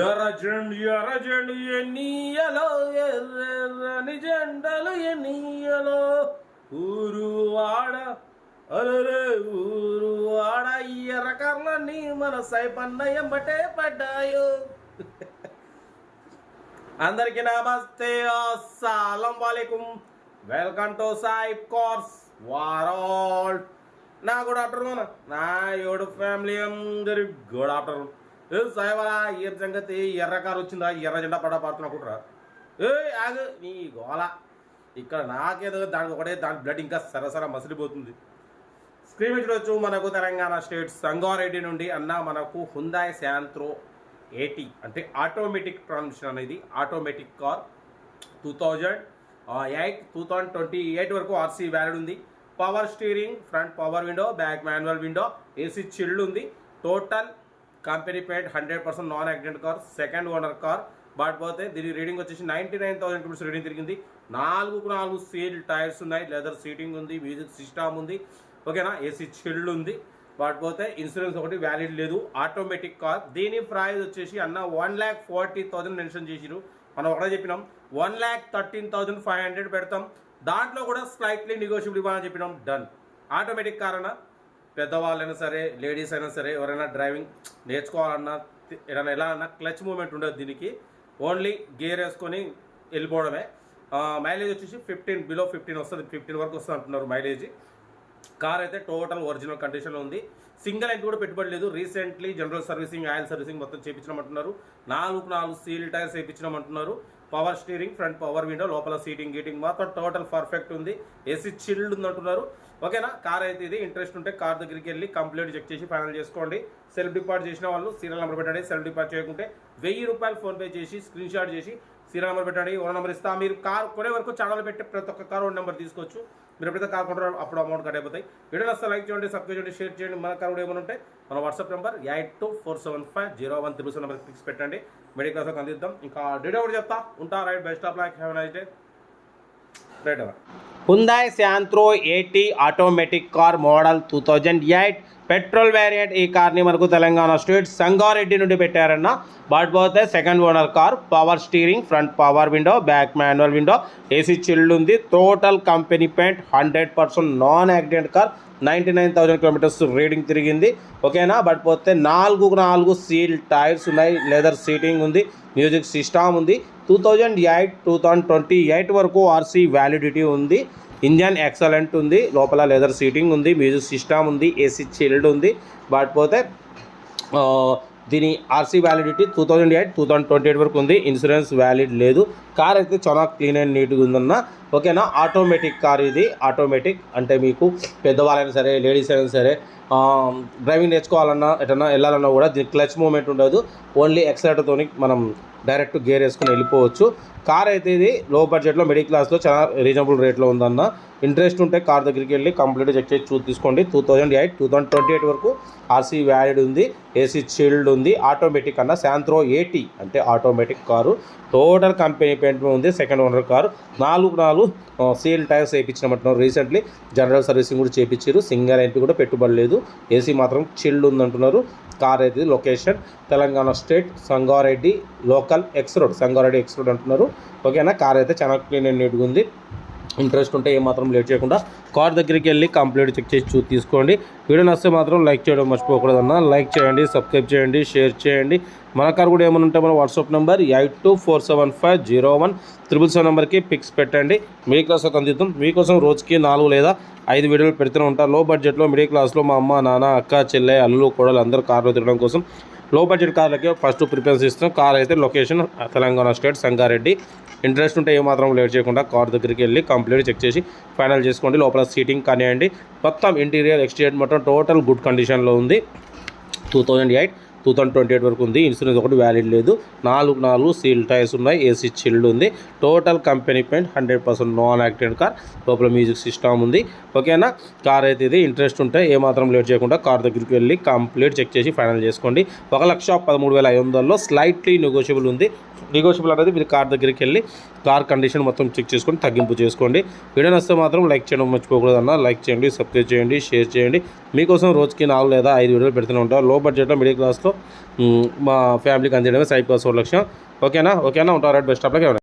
ఎర్రజెండు ఎన్నియలో ఎర్రని జెండలు ఎన్నియలో ఊరు వాడ అలరే ఊరు వాడ ఎర్ర కర్లన్నీ మన సైపన్న ఎంబటే పడ్డాయో. అందరికీ నమస్తే, అస్సలం వాలేకుం. వెల్కమ్ టు సాయిబ్ కోర్స్ వారాల్. నా గుడ్ ఆఫ్టర్నూన్, నా యోడు ఫ్యామిలీ అందరి గుడ్ ఆఫ్టర్నూన్. సాయివాలా ఏం సంగతి? ఎర్ర కారు వచ్చిందా? ఎర్ర జెండా పడుతున్నా కుట్రా. ఆగు నీ గోల. ఇక్కడ నాకేదో దానికి ఒకటే దాని బ్లడ్ ఇంకా సరసర మసిలిపోతుంది. స్క్రీన్ మీద చూడొచ్చు, మనకు తెలంగాణ స్టేట్ సంగారెడ్డి నుండి అన్న మనకు హుందాయ్ శాంత్రో 80 అంటే ఆటోమేటిక్ ట్రాన్స్మిషన్ అనేది ఆటోమేటిక్ కార్ 2028 వరకు ఆర్సీ వ్యాలిడ్ ఉంది. Power steering, front power window, back manual window, AC chilled ఉంది. Total company paid 100% non accident car, second owner car. But పోతే దీని రీడింగ్ వచ్చేసి 99,000 కిలోమీటర్స్ రీడింగ్ తిరిగింది. 4 సీల్ టైర్స్ ఉన్నాయి, leather seating ఉంది, music system ఉంది, ఓకేనా. ఏసీ చిల్డ్ ఉంది. బట్ పోతే ఇన్సూరెన్స్ ఒకటి వ్యాలిడ్ లేదు. Automatic car. దీని ప్రైస్ వచ్చేసి అన్న 1,40,000 మెన్షన్ చేసిరు. మనం ఒకటే చెప్పినాం 1,13,500 పెడతాం. దాంట్లో కూడా స్లైట్లీ నెగోషియబుల్ ఇవ్వాలని చెప్పినాం. డన్. ఆటోమేటిక్ కార్ అన్న పెద్దవాళ్ళైనా సరే, లేడీస్ అయినా సరే, ఎవరైనా డ్రైవింగ్ నేర్చుకోవాలన్నా ఏదైనా ఎలా అన్నా క్లచ్ మూమెంట్ ఉండదు దీనికి. ఓన్లీ గేర్ వేసుకొని వెళ్ళిపోవడమే. మైలేజ్ వచ్చేసి 15 వస్తుంది, 15 వరకు వస్తుంది అంటున్నారు మైలేజ్. కార్ అయితే టోటల్ ఒరిజినల్ కండిషన్లో ఉంది. సింగిల్ అయితే కూడా పెట్టుబడి లేదు. Recently general servicing, oil servicing మొత్తం చేయించమంటున్నారు. 4 సీల్ టైర్స్ వేయించమంటున్నారు. Power steering, front power window, లోపల సీటింగ్ గీటింగ్ మాత్రం టోటల్ పర్ఫెక్ట్ ఉంది. ఏసీ చిల్డ్ ఉంది అంటున్నారు, ఓకేనా. కార్ అయితే ఇది. ఇంట్రెస్ట్ ఉంటే కార్ దగ్గరికి వెళ్ళి కంప్లీట్ చెక్ చేసి ఫైనల్ చేసుకోండి. సెల్ఫ్ డిపార్ట్ చేసిన వాళ్ళు సీరియల్ నెంబర్ పెట్టండి. సెల్ఫ్ డిపార్ట్ చేయకుంటే 1000 రూపాయలు ఫోన్పే చేసి స్క్రీన్ షాట్ చేసి సీరియల్ నెంబర్ పెట్టండి. ఓన్ నెంబర్ ఇస్తా. మీరు కార్ కొనే వరకు ఛానల్ పెట్టి ప్రతి ఒక్క కార్ ఓన్ నెంబర్ తీసుకోవచ్చు. మీరు ఎప్పుడైతే కార్ కొంటారో అప్పుడు అమౌంట్ కట్ అయిపోతాయి. వీడియో వస్తే లైక్ చేయండి, సబ్స్క్రైబ్ చేయండి, షేర్ చేయండి. మన కార్ కూడా ఏమైనా ఉంటే మన వాట్సాప్ నెంబర్ 82475013 నెంబర్ ఫిక్స్ పెట్టండి. మెడికల్ క్లాస్ అందిద్దాం. ఇంకా డేటా కూడా చెప్తా ఉంటా. Right, best of luck, have a nice day. Right అవ్వ. Hyundai Santro 80 automatic car model 2008 petrol variant. ఈ కార్ని మనకు తెలంగాణ స్టేట్ సంగారెడ్డి నుండి పెట్టారన్న. బట్ పోతే second owner car. Power steering, front power window, back manual window, AC chilled ఉంది. Total company paint, 100% non accident car. 99,000 kilometres reading తిరిగింది, ఓకేనా. బట్ పోతే 4 సీల్ టైర్స్ ఉన్నాయి, లెదర్ సీటింగ్ ఉంది, మ్యూజిక్ సిస్టమ్ ఉంది. 2028 వరకు ఆర్సీ వ్యాలిడిటీ ఉంది. ఇంజన్ ఎక్సలెంట్ ఉంది, లోపల లెదర్ సీటింగ్ ఉంది, మ్యూజిక్ సిస్టమ్ ఉంది, ఏసీ చిల్డ్ ఉంది. బట్ పోతే దీని ఆర్సీ వ్యాలిడిటీ 2028 వరకు ఉంది. ఇన్సూరెన్స్ వ్యాలిడ్ లేదు. కార్ అయితే చాలా క్లీన్ అండ్ నీట్గా ఉందన్న, ఓకేనా. ఆటోమేటిక్ కార్ ఇది. ఆటోమేటిక్ అంటే మీకు పెద్దవాళ్ళైనా సరే, లేడీస్ అయినా సరే, డ్రైవింగ్ నేర్చుకోవాలన్నా, ఎటన్నా వెళ్ళాలన్నా కూడా దీని క్లచ్ మూమెంట్ ఉండదు. ఓన్లీ ఎక్సలేటర్తో మనం డైరెక్ట్ గేర్ వేసుకుని వెళ్ళిపోవచ్చు. కార్ అయితే ఇది లో బడ్జెట్లో మిడిల్ క్లాస్లో చాలా రీజనబుల్ రేట్లో ఉందన్న. ఇంట్రెస్ట్ ఉంటే కార్ దగ్గరికి వెళ్ళి కంప్లీట్ చెక్ చేసి తీసుకోండి. 2028 వరకు ఆర్సీ వ్యాలిడ్ ఉంది. ఏసీ చిల్డ్ ఉంది. ఆటోమేటిక్ అన్న శాంత్రో 80 అంటే automatic car. Total company paint ఉంది. Second owner car. 4 seal tyres వేయించినమంటున్నారు. రీసెంట్లీ జనరల్ సర్వీసింగ్ కూడా చేయించారు. సింగల్ ఎంపీ కూడా పెట్టుబడి లేదు. ఏసీ మాత్రం చిల్డ్ ఉందంటున్నారు. కార్ అయితే location Telangana state Sangareddy, local X road, Sangareddy X road అంటున్నారు, ఓకేనా. కార్ అయితే చాలా క్లీన్ అండ్ నీట్గా ఉంది. ఇంట్రెస్ట్ ఉంటే ఏమాత్రం లేట్ చేయకుండా కార్ దగ్గరికి వెళ్ళి కంప్లీట్ చెక్ చేసి తీసుకోండి. వీడియో నచ్చితే మాత్రం లైక్ చేయడం మర్చిపోకూడదన్న. లైక్ చేయండి, సబ్స్క్రైబ్ చేయండి, షేర్ చేయండి. మన కార్ కూడా ఏమైనా ఉంటే మన వాట్సాప్ నెంబర్ 8247501777 నెంబర్కి పిక్స్ పెట్టండి. మిడిల్ క్లాస్ ఒక అందిద్దాం. మీకోసం రోజుకి 4 లేదా 5 వీడియోలు పెడుతూనే ఉంటారు. లో బడ్జెట్లో మిడిల్ క్లాస్లో మా అమ్మ, నాన్న, అక్క, చెల్లె, అల్లులు, కోడలు అందరూ కార్లో తిరగడం కోసం లో బడ్జెట్ కార్లకి ఫస్ట్ ప్రిఫరెన్స్ ఇస్తాం. కార్ అయితే location Telangana state Sangareddy. Interest ఉంటే ఏమాత్రం లేట్ చేయకుండా కార్ దగ్గరికి వెళ్ళి కంప్లీట్ చెక్ చేసి ఫైనల్ చేసుకోండి. లోపల సీటింగ్ కానివ్వండి, మొత్తం ఇంటీరియర్ ఎక్స్టీరియర్ మొత్తం టోటల్ గుడ్ కండిషన్లో ఉంది. 2028 వరకు ఉంది. ఇన్సూరెన్స్ ఒకటి వ్యాలిడ్ లేదు. 4 సీల్ టైర్స్ ఉన్నాయి. ఏసీ చిల్డ్ ఉంది. Total company paint, 100% non accident car. లోపల మ్యూజిక్ సిస్టమ్ ఉంది, ఓకేనా. కార్ అయితే ఇది. ఇంట్రెస్ట్ ఉంటే ఏమాత్రం లేట్ చేయకుండా కార్ దగ్గరికి వెళ్ళి కంప్లీట్ చెక్ చేసి ఫైనల్ చేసుకోండి. 1,13,500లో స్లైట్లీ నెగోషియబుల్ ఉంది. నెగోషియబుల్ అనేది మీరు కార్ దగ్గరికి వెళ్ళి కార్ కండిషన్ మొత్తం చెక్ చేసుకొని తగ్గింపు చేసుకోండి. వీడియో నచ్చితే మాత్రం లైక్ చేయడం మర్చిపోకూడదు అన్న. లైక్ చేయండి, సబ్స్క్రైబ్ చేయండి, షేర్ చేయండి. మీకోసం రోజుకి 4 లేదా 5 వీడియోలు పెడుతూనే ఉంటారు. లో బడ్జెట్లో మిడిల్ క్లాస్లో మా ఫ్యామిలీకి అందించడమే సైడ్ ప్లస్ 4 లక్షం. ఓకేనా ఉంటారు. Best of luck.